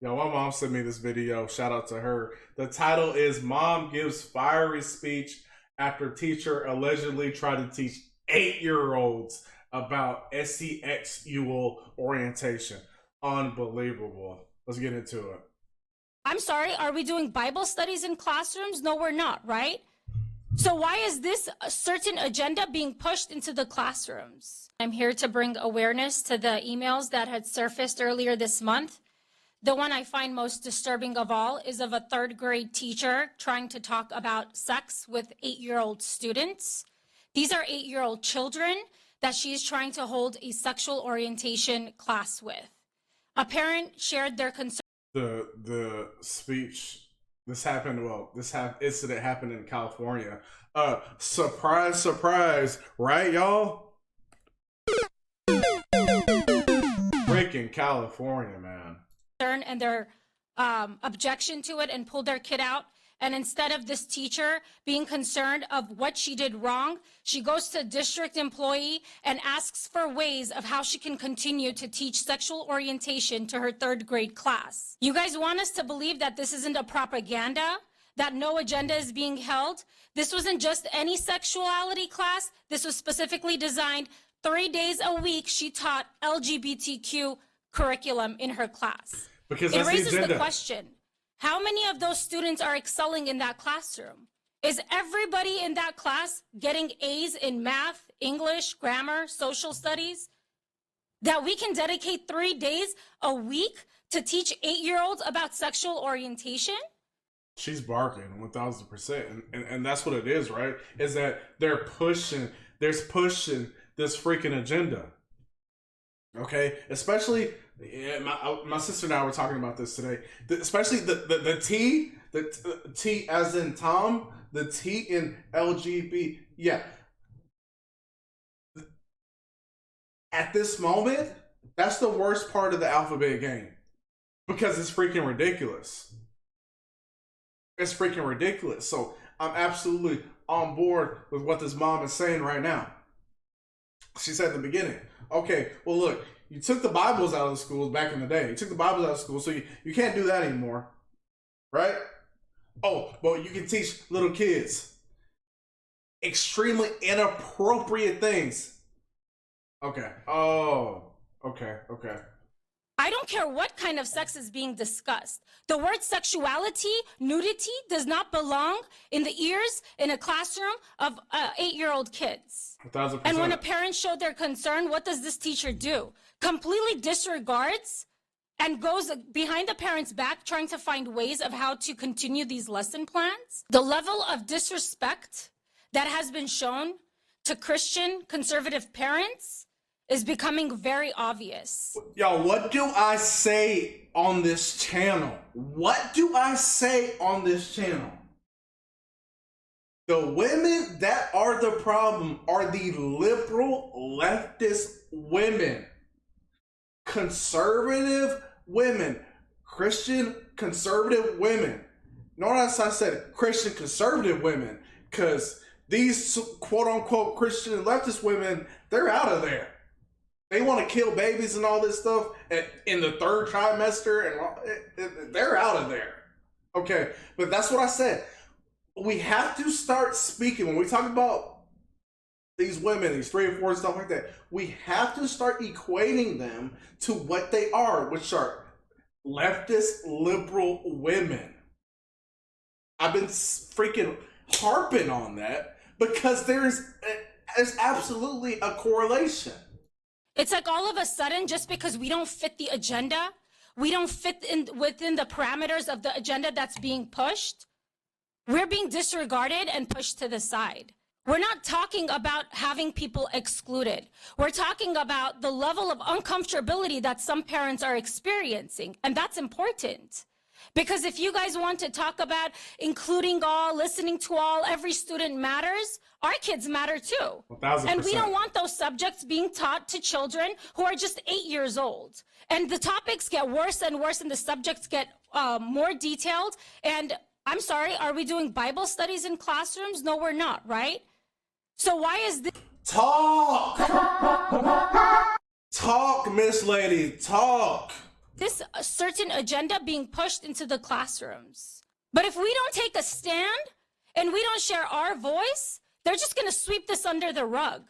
Yo, my mom sent me this video. Shout out to her. The title is Mom Gives Fiery Speech After Teacher Allegedly Tried to Teach 8-year-olds about sexual orientation. Unbelievable. Let's get into it. I'm sorry, are we doing Bible studies in classrooms? No, we're not, right? So why is this a certain agenda being pushed into the classrooms? I'm here to bring awareness to the emails that had surfaced earlier this month. The one I find most disturbing of all is of a third grade teacher trying to talk about sex with 8-year-old students. These are 8-year-old children that she is trying to hold a sexual orientation class with. A parent shared their concern. The speech, this incident happened in California. Surprise, surprise, right, y'all? Freaking California, man. And their objection to it and pulled their kid out. And instead of this teacher being concerned of what she did wrong, she goes to a district employee and asks for ways of how she can continue to teach sexual orientation to her third grade class. You guys want us to believe that this isn't a propaganda, that no agenda is being held? This wasn't just any sexuality class. This was specifically designed 3 days a week. She taught LGBTQ curriculum in her class. Because it raises the question, how many of those students are excelling in that classroom? Is everybody in that class getting A's in math, English, grammar, social studies? That we can dedicate 3 days a week to teach 8-year-olds about sexual orientation? She's barking 1000%. And that's what it is, right? Is that they're pushing this freaking agenda. Okay? Especially, my sister and I were talking about this today. Especially the T as in Tom, the T in LGB. Yeah. At this moment, that's the worst part of the alphabet game. Because it's freaking ridiculous. It's freaking ridiculous. So I'm absolutely on board with what this mom is saying right now. She said in the beginning, okay, well, look, you took the Bibles out of the schools back in the day. You took the Bibles out of school, so you can't do that anymore. Right? Oh, but you can teach little kids extremely inappropriate things. Okay. Oh, okay. I don't care what kind of sex is being discussed. The word sexuality, nudity, does not belong in the ears in a classroom of 8-year-old kids. 1000%. And when a parent showed their concern, what does this teacher do? Completely disregards and goes behind the parent's back trying to find ways of how to continue these lesson plans. The level of disrespect that has been shown to Christian conservative parents is becoming very obvious. Yo, what do I say on this channel? What do I say on this channel? The women that are the problem are the liberal leftist women. Conservative women. Christian conservative women. Notice I said Christian conservative women, because these quote unquote Christian leftist women, they're out of there. They want to kill babies and all this stuff in the 3rd trimester, and they're out of there. Okay, but that's what I said. We have to start speaking. When we talk about these women, these 3 and 4 and stuff like that, we have to start equating them to what they are, which are leftist liberal women. I've been freaking harping on that because there's absolutely a correlation. It's like all of a sudden, just because we don't fit the agenda, we don't fit within the parameters of the agenda that's being pushed, we're being disregarded and pushed to the side. We're not talking about having people excluded. We're talking about the level of uncomfortability that some parents are experiencing, and that's important. Because if you guys want to talk about including all, listening to all, every student matters, our kids matter too. 1000%. And we don't want those subjects being taught to children who are just 8 years old. And the topics get worse and worse, and the subjects get more detailed. And I'm sorry, are we doing Bible studies in classrooms? No, we're not, right? So why is this? Talk, Miss Lady, talk. this certain agenda being pushed into the classrooms. But if we don't take a stand and we don't share our voice, they're just going to sweep this under the rug.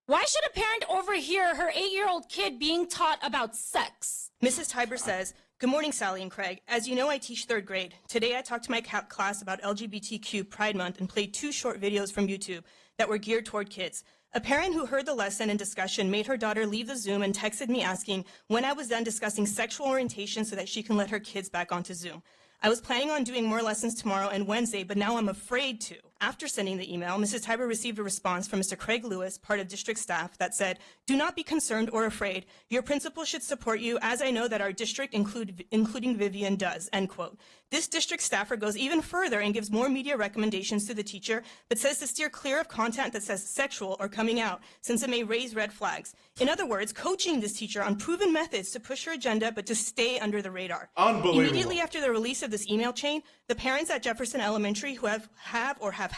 Why should a parent overhear her 8-year-old kid being taught about sex? Mrs. Tiber says, "Good morning, Sally and Craig. As you know, I teach 3rd grade. Today I talked to my class about LGBTQ Pride Month and played 2 short videos from YouTube that were geared toward kids. A parent who heard the lesson and discussion made her daughter leave the Zoom and texted me asking when I was done discussing sexual orientation so that she can let her kids back onto Zoom. I was planning on doing more lessons tomorrow and Wednesday, but now I'm afraid to." After sending the email, Mrs. Tiber received a response from Mr. Craig Lewis, part of district staff, that said, "Do not be concerned or afraid. Your principal should support you, as I know that our district, including Vivian, does," end quote. This district staffer goes even further and gives more media recommendations to the teacher, but says to steer clear of content that says sexual or coming out, since it may raise red flags. In other words, coaching this teacher on proven methods to push her agenda, but to stay under the radar. Unbelievable. Immediately after the release of this email chain, the parents at Jefferson Elementary who have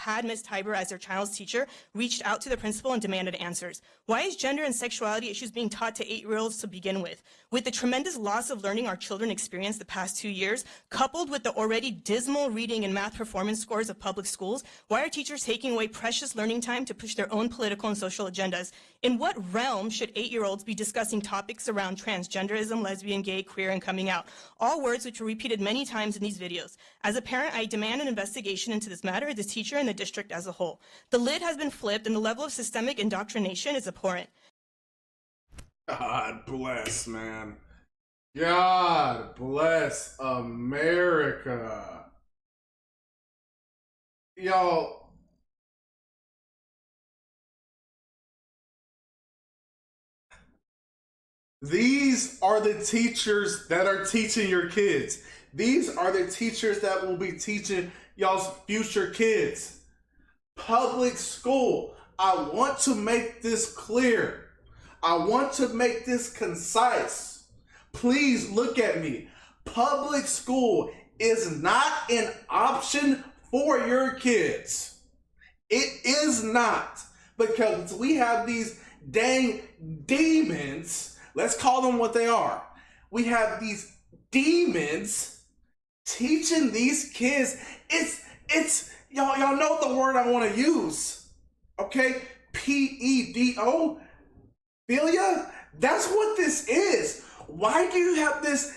had Ms. Tiber as their child's teacher reached out to the principal and demanded answers. Why is gender and sexuality issues being taught to 8-year-olds to begin with? With the tremendous loss of learning our children experienced the past 2 years, coupled with the already dismal reading and math performance scores of public schools, why are teachers taking away precious learning time to push their own political and social agendas? In what realm should 8-year-olds be discussing topics around transgenderism, lesbian, gay, queer, and coming out? All words which were repeated many times in these videos. As a parent, I demand an investigation into this matter, the teacher, and the district as a whole. The lid has been flipped, and the level of systemic indoctrination is abhorrent. God bless, man. God bless America. Y'all, these are the teachers that are teaching your kids. These are the teachers that will be teaching y'all's future kids. Public school. I want to make this clear. I want to make this concise. Please look at me. Public school is not an option for your kids. It is not, because we have these dang demons. Let's call them what they are. We have these demons teaching these kids. It's y'all know the word I want to use. Okay? PEDO. Philia? That's what this is. Why do you have this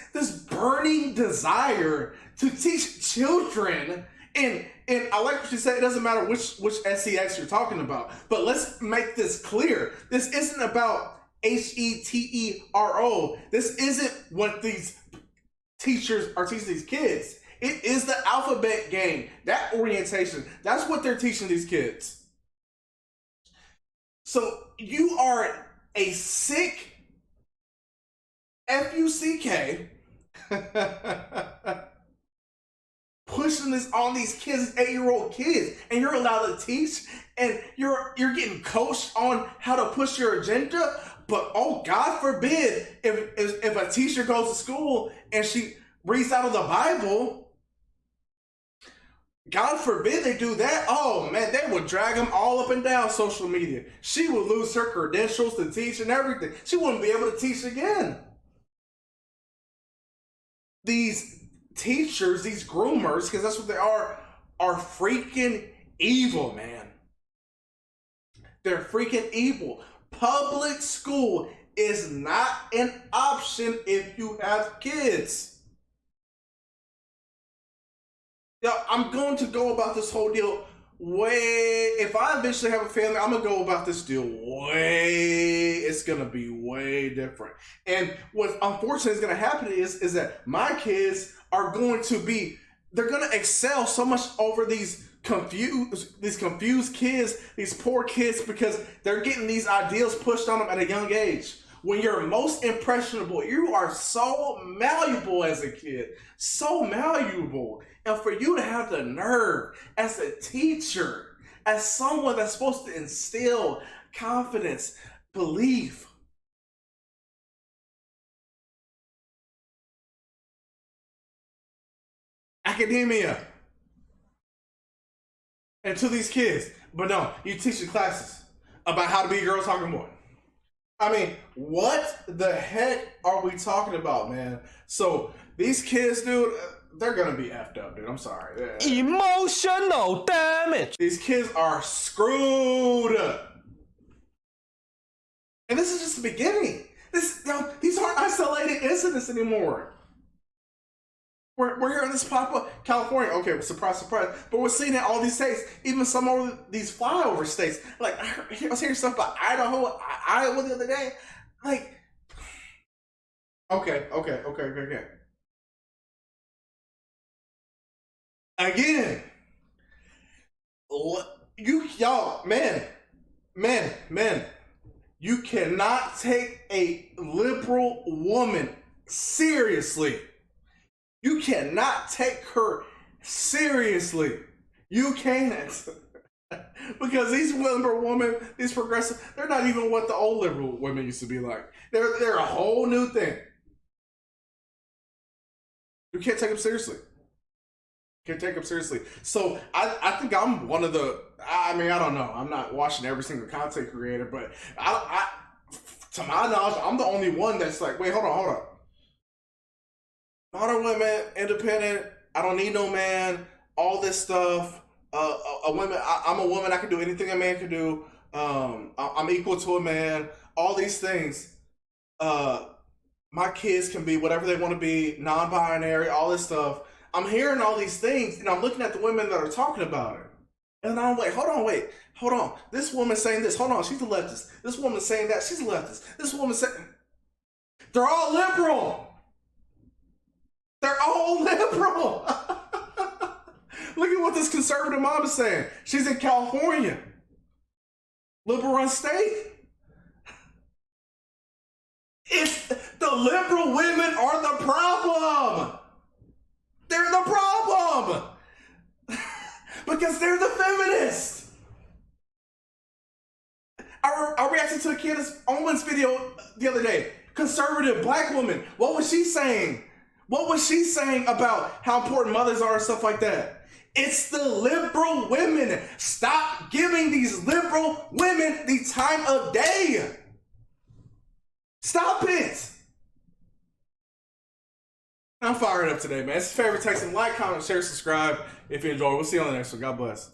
burning desire to teach children? And I like what you said, it doesn't matter which sex you're talking about. But let's make this clear. This isn't about HETERO. This isn't what these teachers are teaching these kids. It is the alphabet game, that orientation. That's what they're teaching these kids. So you are a sick FUCK pushing this on these kids, 8-year-old kids, and you're allowed to teach, and you're getting coached on how to push your agenda. But oh, God forbid if a teacher goes to school and she reads out of the Bible, God forbid they do that. Oh man, they would drag them all up and down social media. She would lose her credentials to teach and everything. She wouldn't be able to teach again. These teachers, these groomers, because that's what they are freaking evil, man. They're freaking evil. Public school is not an option if you have kids. I'm going to go about this whole deal if I eventually have a family, I'm going to go about this deal it's going to be way different. And what unfortunately is going to happen is that my kids are going to they're going to excel so much over these confused kids, these poor kids, because they're getting these ideals pushed on them at a young age. When you're most impressionable, you are so malleable as a kid, so malleable. And for you to have the nerve as a teacher, as someone that's supposed to instill confidence, belief, academia, and to these kids. But no, you teach the classes about how to be a girl talking boy. I mean, what the heck are we talking about, man? So these kids, dude, they're gonna be effed up, dude. I'm sorry. Emotional damage. These kids are screwed. And this is just the beginning. These aren't isolated incidents anymore. We're hearing this pop up. California, okay, surprise, surprise. But we're seeing it in all these states, even some of these flyover states. Like, I was hearing stuff about Idaho, Iowa the other day. Like, okay. Again, y'all, men, you cannot take a liberal woman seriously. You cannot take her seriously. You can't. Because these liberal women, these progressive, they're not even what the old liberal women used to be like. They're a whole new thing. You can't take them seriously. Can't take them seriously. So I think I'm one of the, I mean, I don't know. I'm not watching every single content creator, but I to my knowledge, I'm the only one that's like, wait, hold on. Modern women, independent, I don't need no man, all this stuff. I'm a woman, I can do anything a man can do. I'm equal to a man, all these things. My kids can be whatever they want to be, non-binary, all this stuff. I'm hearing all these things, and I'm looking at the women that are talking about it. And I'm like, hold on. This woman's saying this. Hold on, she's a leftist. This woman's saying that. She's a leftist. This woman's saying... They're all liberal. They're all liberal. Look at what this conservative mom is saying. She's in California. Liberal run state. It's the liberal women are the problem. They're the problem. Because they're the feminists. I reacted to a Candace Owens video the other day. Conservative black woman. What was she saying? What was she saying about how important mothers are and stuff like that? It's the liberal women. Stop giving these liberal women the time of day. Stop it. I'm fired up today, man. It's your favorite Texan. Like, comment, share, subscribe if you enjoy. We'll see you on the next one. God bless.